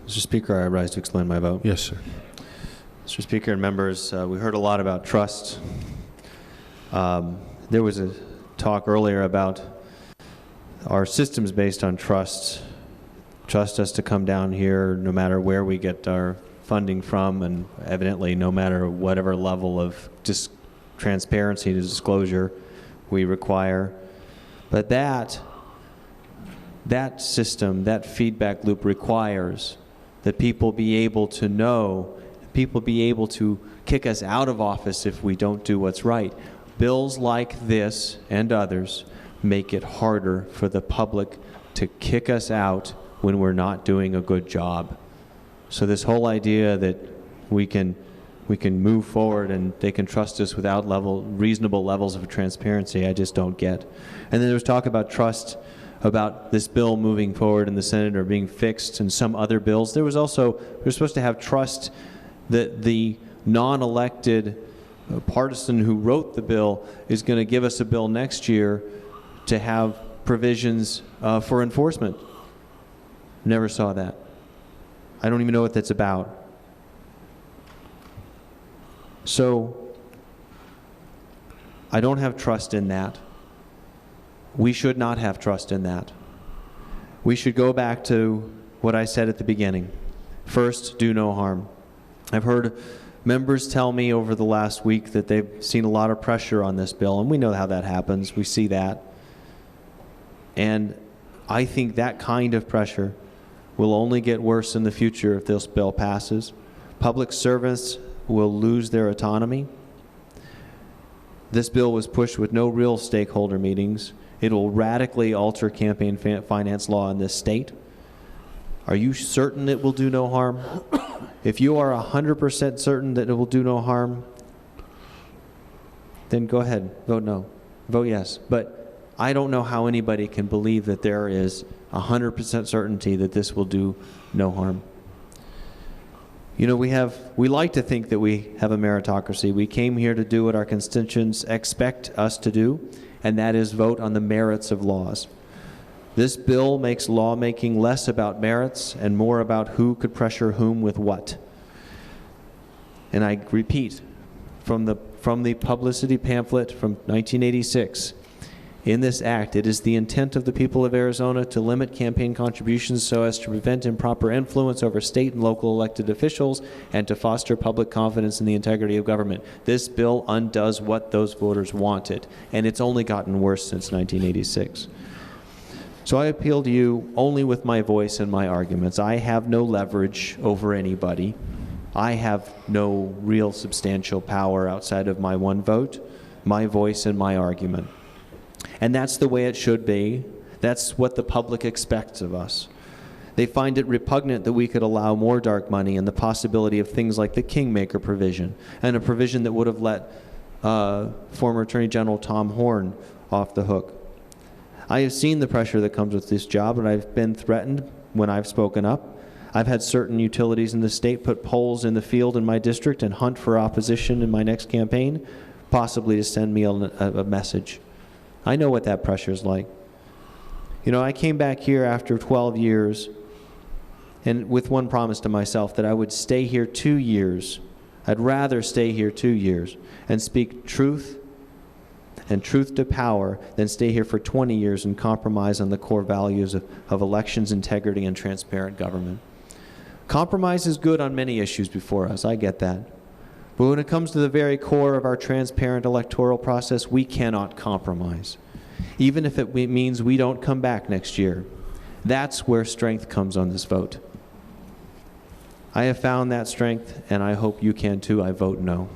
Mr. Speaker, I rise to explain my vote. Yes, sir. Mr. Speaker and members, we heard a lot about trust. There was a talk earlier about our systems based on trust. Trust us to come down here no matter where we get our funding from, and evidently no matter whatever level of transparency to disclosure we require. But that system, that feedback loop requires that people be able to know, people be able to kick us out of office if we don't do what's right. Bills like this and others make it harder for the public to kick us out when we're not doing a good job. So this whole idea that we can move forward and they can trust us without reasonable levels of transparency, I just don't get. And then there was talk about trust about this bill moving forward in the Senate or being fixed and some other bills. There was also, we're supposed to have trust that the non-elected partisan who wrote the bill is going to give us a bill next year to have provisions for enforcement. Never saw that. I don't even know what that's about. So I don't have trust in that. We should not have trust in that. We should go back to what I said at the beginning. First, do no harm. I've heard members tell me over the last week that they've seen a lot of pressure on this bill, and we know how that happens. We see that. And I think that kind of pressure will only get worse in the future if this bill passes. Public servants will lose their autonomy. This bill was pushed with no real stakeholder meetings. It will radically alter campaign finance law in this state. Are you certain it will do no harm? If you are 100% certain that it will do no harm, then go ahead, vote no. Vote yes. But I don't know how anybody can believe that there is 100% certainty that this will do no harm. You know, we like to think that we have a meritocracy. We came here to do what our constituents expect us to do, and that is vote on the merits of laws. This bill makes lawmaking less about merits and more about who could pressure whom with what. And I repeat, from the publicity pamphlet from 1986, in this act, it is the intent of the people of Arizona to limit campaign contributions so as to prevent improper influence over state and local elected officials and to foster public confidence in the integrity of government. This bill undoes what those voters wanted, and it's only gotten worse since 1986. So I appeal to you only with my voice and my arguments. I have no leverage over anybody. I have no real substantial power outside of my one vote, my voice, and my argument. And that's the way it should be. That's what the public expects of us. They find it repugnant that we could allow more dark money and the possibility of things like the Kingmaker provision, and a provision that would have let former Attorney General Tom Horne off the hook. I have seen the pressure that comes with this job, and I've been threatened when I've spoken up. I've had certain utilities in the state put poles in the field in my district and hunt for opposition in my next campaign, possibly to send me a message. I know what that pressure is like. You know, I came back here after 12 years and with one promise to myself that I would stay here 2 years. I'd rather stay here 2 years and speak truth and truth to power than stay here for 20 years and compromise on the core values of elections, integrity, and transparent government. Compromise is good on many issues before us. I get that. But when it comes to the very core of our transparent electoral process, we cannot compromise, even if it means we don't come back next year. That's where strength comes on this vote. I have found that strength, and I hope you can too. I vote no.